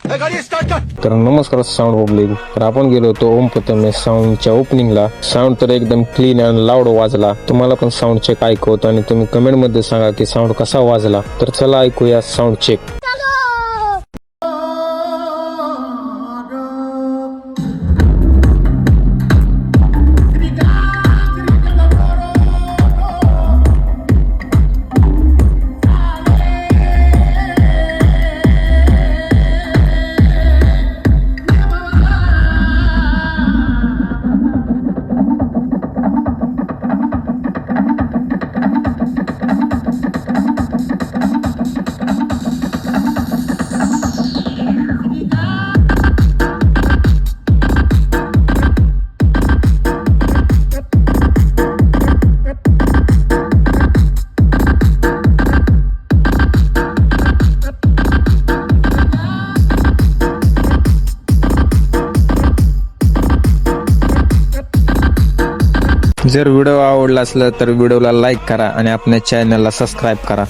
तर नमस्कार sound public. तर आपण गेलो होतो ओम प्रथमेश साऊंडच्या ओपनिंगला. साऊंड तर एकदम क्लीन आणि लाऊड वाजला. तुम्हाला पण साऊंड चेक ऐकवतो आणि तुम्ही कमेंट मध्ये सांगा की साऊंड कसा वाजला. तर चला ऐकूया साऊंड चेक. जर व्हिडिओ आवडला असला तर व्हिडिओला लाईक करा आणि आपल्या चॅनलला सबस्क्राईब करा.